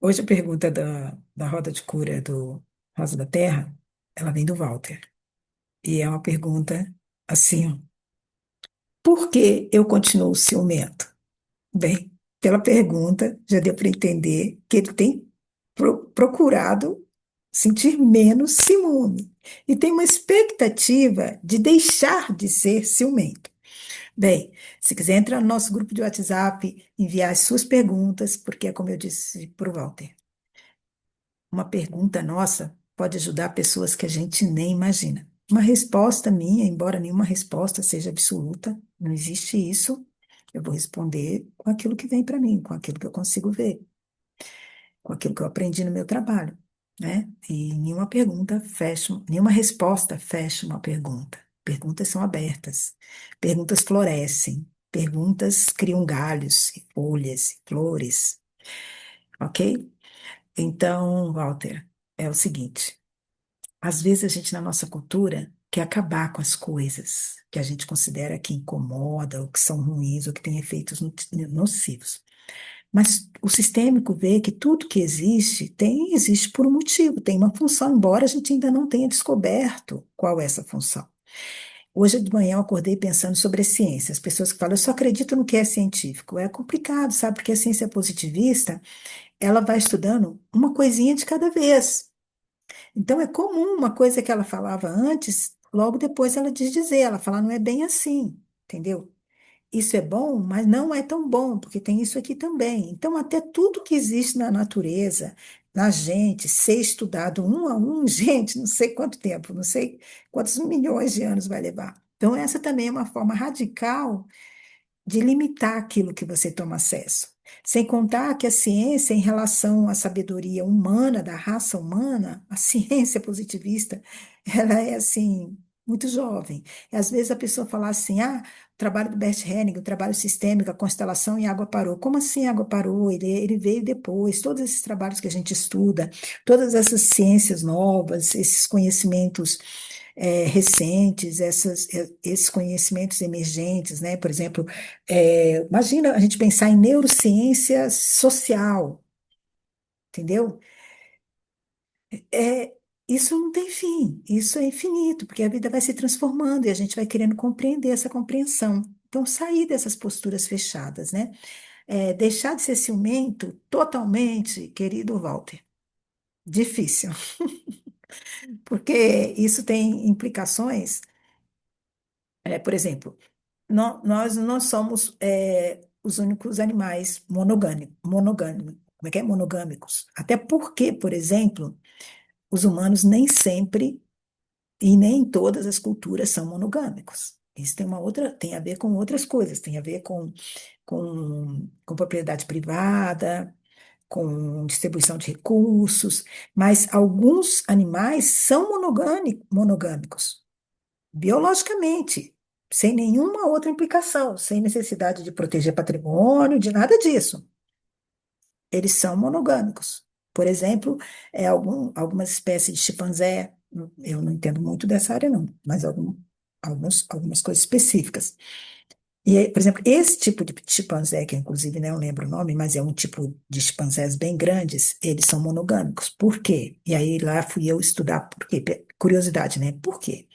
Hoje a pergunta da roda de cura do Rosa da Terra, ela vem do Walter. E é uma pergunta assim, ó, por que eu continuo ciumento? Bem, pela pergunta, já deu para entender que ele tem procurado sentir menos ciúme e tem uma expectativa de deixar de ser ciumento. Bem, se quiser entrar no nosso grupo de WhatsApp, enviar as suas perguntas, porque é como eu disse para o Walter. Uma pergunta nossa pode ajudar pessoas que a gente nem imagina. Uma resposta minha, embora nenhuma resposta seja absoluta, não existe isso. Eu vou responder com aquilo que vem para mim, com aquilo que eu consigo ver, com aquilo que eu aprendi no meu trabalho, né? E nenhuma pergunta fecha, nenhuma resposta fecha uma pergunta. Perguntas são abertas, perguntas florescem, perguntas criam galhos, e folhas, e flores, ok? Então, Walter, é o seguinte. Às vezes a gente, na nossa cultura, quer acabar com as coisas que a gente considera que incomoda, ou que são ruins, ou que têm efeitos nocivos. Mas o sistêmico vê que tudo que existe existe por um motivo, tem uma função, embora a gente ainda não tenha descoberto qual é essa função. Hoje de manhã eu acordei pensando sobre a ciência. As pessoas que falam, eu só acredito no que é científico. É complicado, sabe? Porque a ciência positivista, ela vai estudando uma coisinha de cada vez. Então, é comum uma coisa que ela falava antes, logo depois ela desdizer, ela fala, não é bem assim, entendeu? Isso é bom, mas não é tão bom, porque tem isso aqui também. Então, até tudo que existe na natureza, na gente, ser estudado um a um, gente, não sei quanto tempo, não sei quantos milhões de anos vai levar. Então, essa também é uma forma radical de limitar aquilo que você toma acesso. Sem contar que a ciência, em relação à sabedoria humana, da raça humana, a ciência positivista, ela é assim, muito jovem. E às vezes a pessoa fala assim: ah, o trabalho do Bert Helling, o trabalho sistêmico, a constelação e a água parou. Como assim a água parou? Ele veio depois. Todos esses trabalhos que a gente estuda, todas essas ciências novas, esses conhecimentos recentes, esses conhecimentos emergentes, né? Por exemplo, imagina a gente pensar em neurociência social, entendeu? É, isso não tem fim, isso é infinito, porque a vida vai se transformando e a gente vai querendo compreender essa compreensão. Então, sair dessas posturas fechadas, né? Deixar de ser ciumento totalmente, querido Walter, difícil, porque isso tem implicações, por exemplo, nós não somos os únicos animais como é que é? Monogâmicos. Até porque, por exemplo, os humanos nem sempre e nem todas as culturas são monogâmicos. Isso tem a ver com outras coisas, tem a ver com propriedade privada, com distribuição de recursos, mas alguns animais são monogâmicos biologicamente, sem nenhuma outra implicação, sem necessidade de proteger patrimônio, de nada disso. Eles são monogâmicos. Por exemplo, algumas espécies de chimpanzé, eu não entendo muito dessa área, não, mas algumas coisas específicas. Por exemplo, esse tipo de chimpanzé, que inclusive não lembro o nome, mas é um tipo de chimpanzés bem grandes, eles são monogâmicos. Por quê? E aí lá fui eu estudar por quê? Curiosidade, né? Por quê?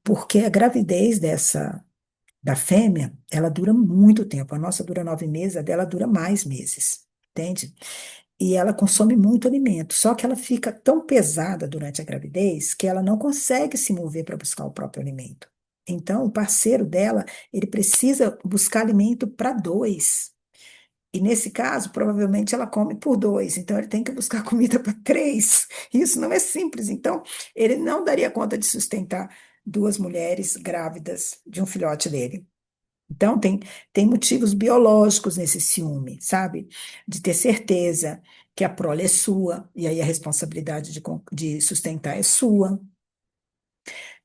Porque a gravidez da fêmea, ela dura muito tempo. A nossa dura 9 meses, a dela dura mais meses, entende? E ela consome muito alimento. Só que ela fica tão pesada durante a gravidez que ela não consegue se mover para buscar o próprio alimento. Então, o parceiro dela, ele precisa buscar alimento para dois. E nesse caso, provavelmente ela come por dois, então ele tem que buscar comida para três. Isso não é simples. Então, ele não daria conta de sustentar duas mulheres grávidas de um filhote dele. Então, tem motivos biológicos nesse ciúme, sabe? De ter certeza que a prole é sua, e aí a responsabilidade de sustentar é sua.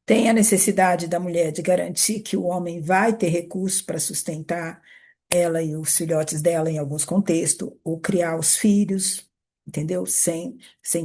Tem a necessidade da mulher de garantir que o homem vai ter recursos para sustentar ela e os filhotes dela em alguns contextos, ou criar os filhos, entendeu? Sem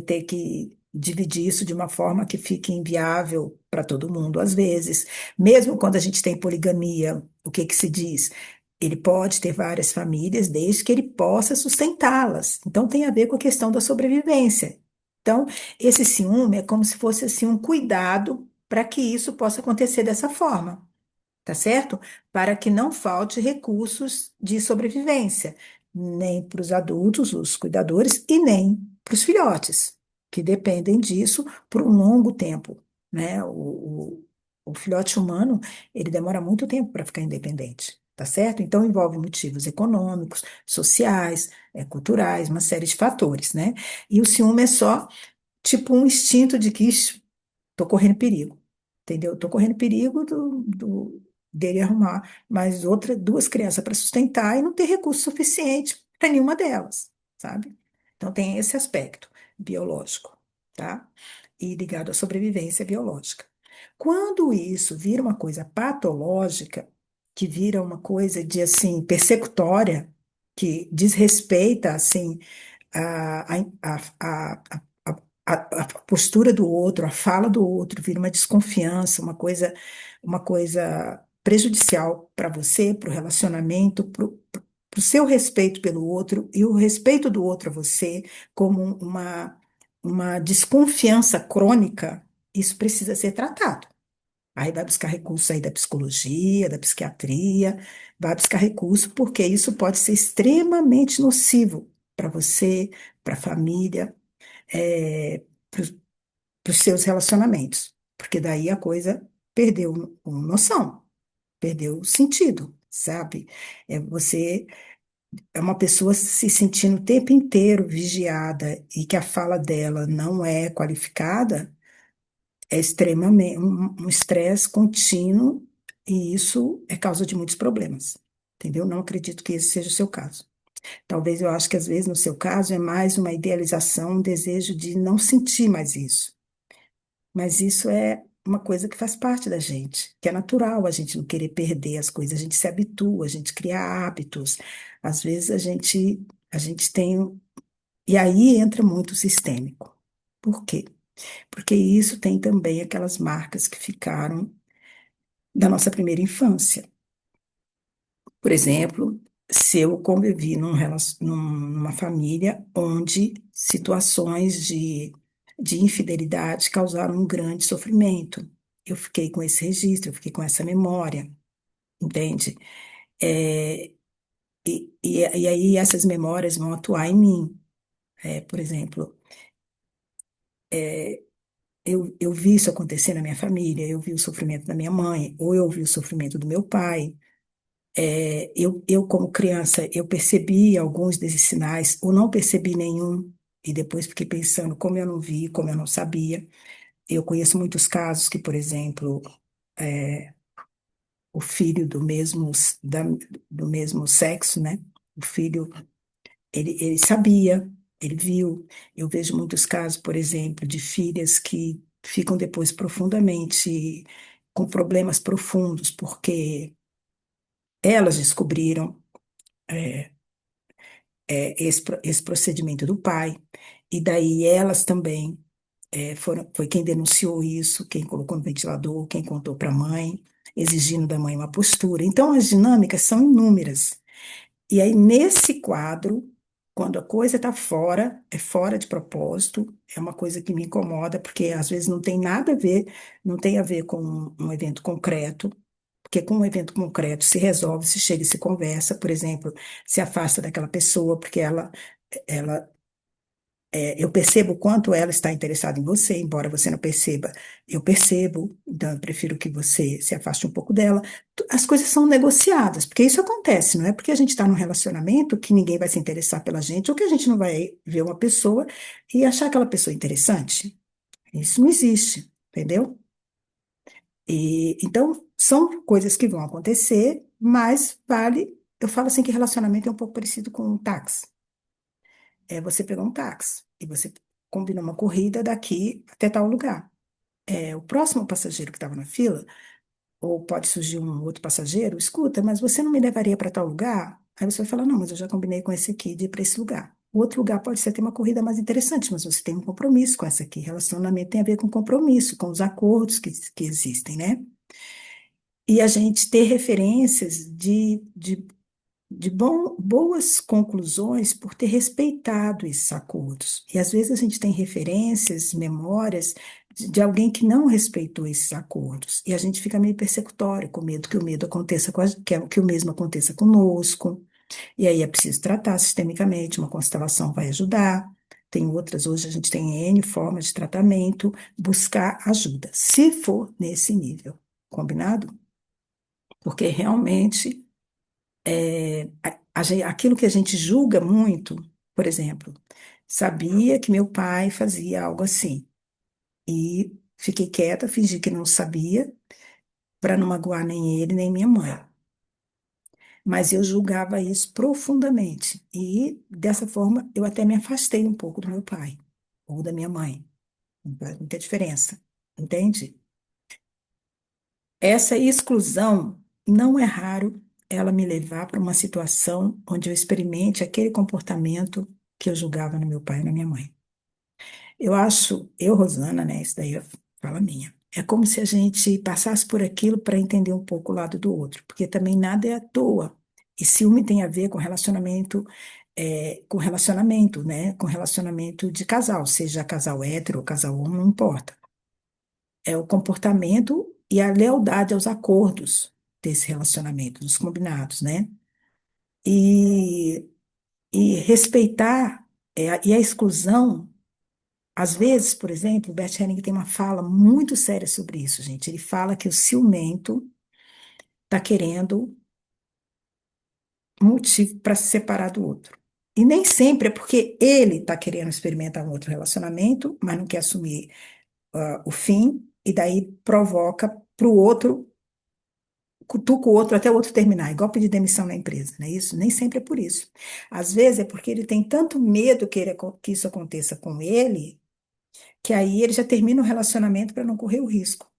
ter que dividir isso de uma forma que fique inviável para todo mundo, às vezes. Mesmo quando a gente tem poligamia, o que que se diz? Ele pode ter várias famílias desde que ele possa sustentá-las. Então, tem a ver com a questão da sobrevivência. Então, esse ciúme é como se fosse assim um cuidado para que isso possa acontecer dessa forma, tá certo? Para que não falte recursos de sobrevivência, nem para os adultos, os cuidadores, e nem para os filhotes, que dependem disso por um longo tempo, né? O filhote humano, ele demora muito tempo para ficar independente, tá certo? Então, envolve motivos econômicos, sociais, culturais, uma série de fatores, né? E o ciúme é só tipo um instinto de que estou correndo perigo, entendeu? Estou correndo perigo dele arrumar mais duas crianças para sustentar e não ter recurso suficiente para nenhuma delas, sabe? Então tem esse aspecto biológico, tá? E ligado à sobrevivência biológica. Quando isso vira uma coisa patológica, que vira uma coisa de assim persecutória, que desrespeita assim a, a, a, a postura do outro, a fala do outro, vira uma desconfiança, uma coisa prejudicial para você, para o relacionamento, para o seu respeito pelo outro e o respeito do outro a você, como uma desconfiança crônica, isso precisa ser tratado. Aí vai buscar recurso aí da psicologia, da psiquiatria, vai buscar recurso, porque isso pode ser extremamente nocivo para você, para a família, para os seus relacionamentos, porque daí a coisa perdeu noção, perdeu sentido, sabe? Você é uma pessoa se sentindo o tempo inteiro vigiada e que a fala dela não é qualificada, é extremamente um estresse contínuo e isso é causa de muitos problemas, entendeu? Não acredito que esse seja o seu caso. Talvez eu acho que às vezes no seu caso é mais uma idealização, um desejo de não sentir mais isso. Mas isso é uma coisa que faz parte da gente, que é natural a gente não querer perder as coisas, a gente se habitua, a gente cria hábitos. Às vezes a gente tem. E aí entra muito o sistêmico. Por quê? Porque isso tem também aquelas marcas que ficaram da nossa primeira infância. Por exemplo, se eu convivi numa família onde situações de infidelidade causaram um grande sofrimento. Eu fiquei com esse registro, eu fiquei com essa memória, entende? É, e aí essas memórias vão atuar em mim. Por exemplo, eu vi isso acontecer na minha família, eu vi o sofrimento da minha mãe, ou eu vi o sofrimento do meu pai. Como criança, eu percebi alguns desses sinais, ou não percebi nenhum, e depois fiquei pensando como eu não vi, como eu não sabia. Eu conheço muitos casos que, por exemplo, o filho do mesmo sexo, né? O filho, ele sabia, ele viu. Eu vejo muitos casos, por exemplo, de filhas que ficam depois profundamente com problemas profundos, porque elas descobriram esse procedimento do pai, e daí elas também foi quem denunciou isso, quem colocou no ventilador, quem contou para a mãe, exigindo da mãe uma postura. Então, as dinâmicas são inúmeras. E aí, nesse quadro, quando a coisa está fora, é fora de propósito, é uma coisa que me incomoda, porque às vezes não tem nada a ver, não tem a ver com um evento concreto, porque com um evento concreto se resolve, se chega e se conversa, por exemplo, se afasta daquela pessoa, porque ela eu percebo o quanto ela está interessada em você, embora você não perceba, eu percebo, então eu prefiro que você se afaste um pouco dela. As coisas são negociadas, porque isso acontece, não é porque a gente está num relacionamento que ninguém vai se interessar pela gente, ou que a gente não vai ver uma pessoa e achar aquela pessoa interessante. Isso não existe, entendeu? Então, são coisas que vão acontecer, mas vale. Eu falo assim que relacionamento é um pouco parecido com um táxi. Você pegou um táxi e você combinou uma corrida daqui até tal lugar. O próximo passageiro que estava na fila, ou pode surgir um outro passageiro, escuta, mas você não me levaria para tal lugar? Aí você vai falar, não, mas eu já combinei com esse aqui de ir para esse lugar. O outro lugar pode ser ter uma corrida mais interessante, mas você tem um compromisso com essa aqui. Relacionamento tem a ver com compromisso, com os acordos que existem, né? E a gente ter referências boas conclusões por ter respeitado esses acordos. E às vezes a gente tem referências, memórias de alguém que não respeitou esses acordos. E a gente fica meio persecutório, com medo que o medo aconteça que o mesmo aconteça conosco. E aí é preciso tratar sistemicamente, uma constelação vai ajudar. Tem outras, hoje a gente tem N formas de tratamento, buscar ajuda, se for nesse nível. Combinado? Porque realmente aquilo que a gente julga muito, por exemplo, sabia que meu pai fazia algo assim e fiquei quieta, fingi que não sabia, para não magoar nem ele nem minha mãe. Mas eu julgava isso profundamente e dessa forma eu até me afastei um pouco do meu pai ou da minha mãe. Não faz muita diferença, entende? Essa exclusão não é raro ela me levar para uma situação onde eu experimente aquele comportamento que eu julgava no meu pai e na minha mãe. Eu acho, eu, Rosana, né? Isso daí é fala minha. É como se a gente passasse por aquilo para entender um pouco o lado do outro, porque também nada é à toa. E ciúme tem a ver com relacionamento, né? Com relacionamento de casal, seja casal hétero ou casal homo, não importa. É o comportamento e a lealdade aos acordos desse relacionamento, dos combinados, né? E, e respeitar e a exclusão, às vezes, por exemplo, o Bert Helling tem uma fala muito séria sobre isso, gente. Ele fala que o ciumento está querendo um motivo para se separar do outro. E nem sempre é porque ele está querendo experimentar um outro relacionamento, mas não quer assumir o fim, e daí provoca para o outro cutuca o outro até o outro terminar, igual pedir demissão na empresa, não é isso? Nem sempre é por isso. Às vezes é porque ele tem tanto medo que isso aconteça com ele, que aí ele já termina o relacionamento para não correr o risco.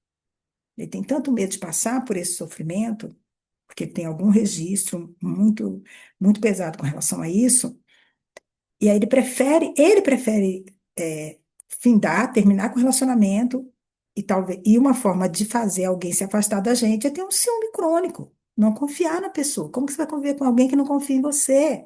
Ele tem tanto medo de passar por esse sofrimento, porque ele tem algum registro muito, muito pesado com relação a isso, e aí ele prefere findar, terminar com o relacionamento, e uma forma de fazer alguém se afastar da gente é ter um ciúme crônico, não confiar na pessoa. Como que você vai conviver com alguém que não confia em você?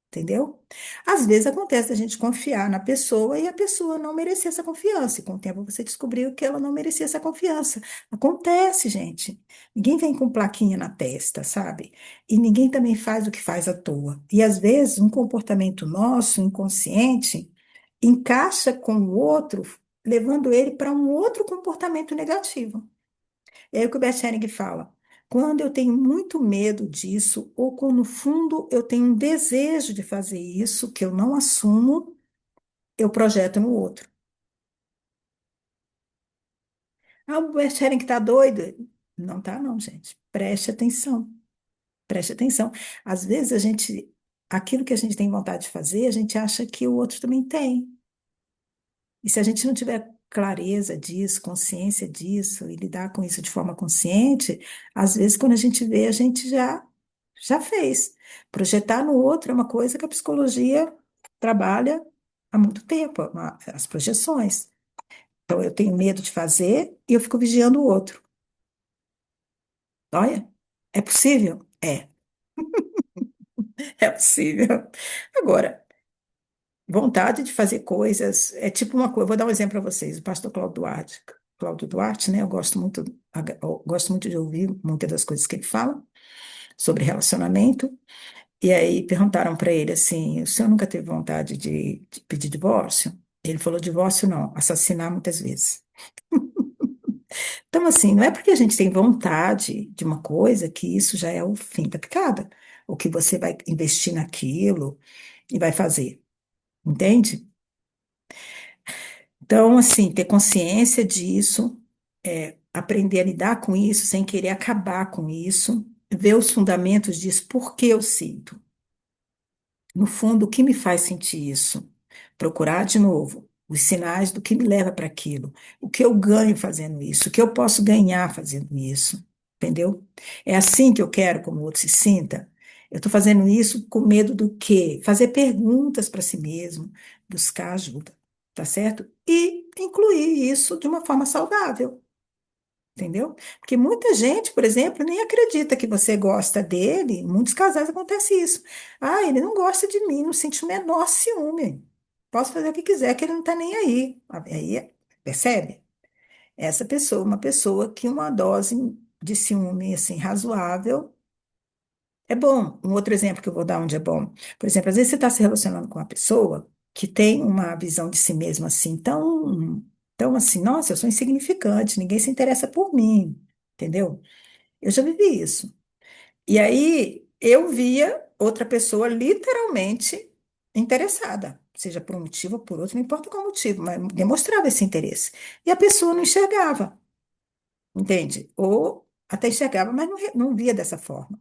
Entendeu? Às vezes acontece a gente confiar na pessoa e a pessoa não merecer essa confiança. E com o tempo você descobriu que ela não merecia essa confiança. Acontece, gente. Ninguém vem com plaquinha na testa, sabe? E ninguém também faz o que faz à toa. E às vezes um comportamento nosso, inconsciente, encaixa com o outro, levando ele para um outro comportamento negativo. É o que o Bert Helling fala. Quando eu tenho muito medo disso, ou quando no fundo eu tenho um desejo de fazer isso, que eu não assumo, eu projeto no outro. Ah, o Bert Helling está doido? Não tá, não, gente. Preste atenção. Preste atenção. Às vezes aquilo que a gente tem vontade de fazer, a gente acha que o outro também tem. E se a gente não tiver clareza disso, consciência disso, e lidar com isso de forma consciente, às vezes quando a gente vê, a gente já fez. Projetar no outro é uma coisa que a psicologia trabalha há muito tempo, as projeções. Então eu tenho medo de fazer e eu fico vigiando o outro. Olha, é possível? É possível. Agora, vontade de fazer coisas, é tipo uma coisa, vou dar um exemplo para vocês, o pastor Cláudio Duarte, né, eu gosto muito de ouvir muitas das coisas que ele fala sobre relacionamento, e aí perguntaram para ele assim, o senhor nunca teve vontade de pedir divórcio? Ele falou, divórcio não, assassinar muitas vezes. Então, assim, não é porque a gente tem vontade de uma coisa que isso já é o fim da picada, ou que você vai investir naquilo e vai fazer, entende? Então, assim, ter consciência disso, aprender a lidar com isso sem querer acabar com isso, ver os fundamentos disso, por que eu sinto. No fundo, o que me faz sentir isso? Procurar de novo os sinais do que me leva para aquilo, o que eu ganho fazendo isso, o que eu posso ganhar fazendo isso, entendeu? É assim que eu quero como o outro se sinta. Eu estou fazendo isso com medo do quê? Fazer perguntas para si mesmo, buscar ajuda, tá certo? E incluir isso de uma forma saudável. Entendeu? Porque muita gente, por exemplo, nem acredita que você gosta dele. Em muitos casais acontece isso. Ah, ele não gosta de mim, não sente o menor ciúme. Posso fazer o que quiser, que ele não está nem aí. Aí, percebe? Essa pessoa, uma pessoa que uma dose de ciúme assim razoável é bom. Um outro exemplo que eu vou dar onde é bom. Por exemplo, às vezes você está se relacionando com uma pessoa que tem uma visão de si mesma assim, tão assim, nossa, eu sou insignificante, ninguém se interessa por mim, entendeu? Eu já vivi isso. E aí eu via outra pessoa literalmente interessada, seja por um motivo ou por outro, não importa qual motivo, mas demonstrava esse interesse. E a pessoa não enxergava, entende? Ou até enxergava, mas não via dessa forma.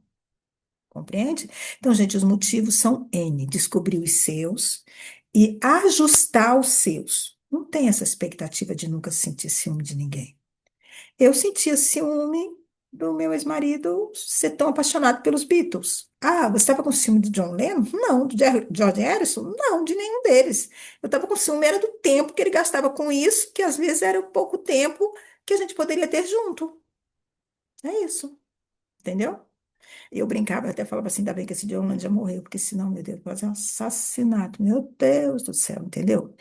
Compreende? Então, gente, os motivos são N. Descobrir os seus e ajustar os seus. Não tem essa expectativa de nunca sentir ciúme de ninguém. Eu sentia ciúme do meu ex-marido ser tão apaixonado pelos Beatles. Ah, você estava com ciúme do John Lennon? Não. Do George Harrison? Não, de nenhum deles. Eu estava com ciúme, era do tempo que ele gastava com isso, que às vezes era o pouco tempo que a gente poderia ter junto. É isso, entendeu? Eu brincava, eu até falava assim, ainda bem que esse John já morreu, porque senão, meu Deus, quase um assassinato. Meu Deus do céu, entendeu?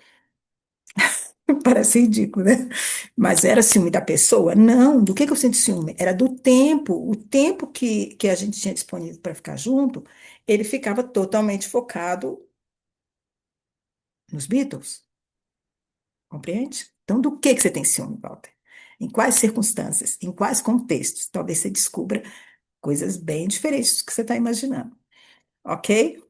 Parece ridículo, né? Mas era ciúme da pessoa? Não. Do que eu sinto ciúme? Era do tempo. O tempo que a gente tinha disponível para ficar junto, ele ficava totalmente focado nos Beatles, compreende? Então, do que você tem ciúme, Walter? Em quais circunstâncias? Em quais contextos? Talvez você descubra coisas bem diferentes do que você está imaginando, ok?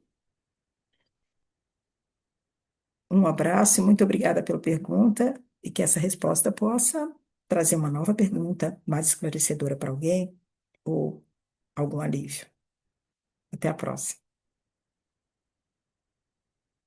Um abraço e muito obrigada pela pergunta e que essa resposta possa trazer uma nova pergunta mais esclarecedora para alguém ou algum alívio. Até a próxima.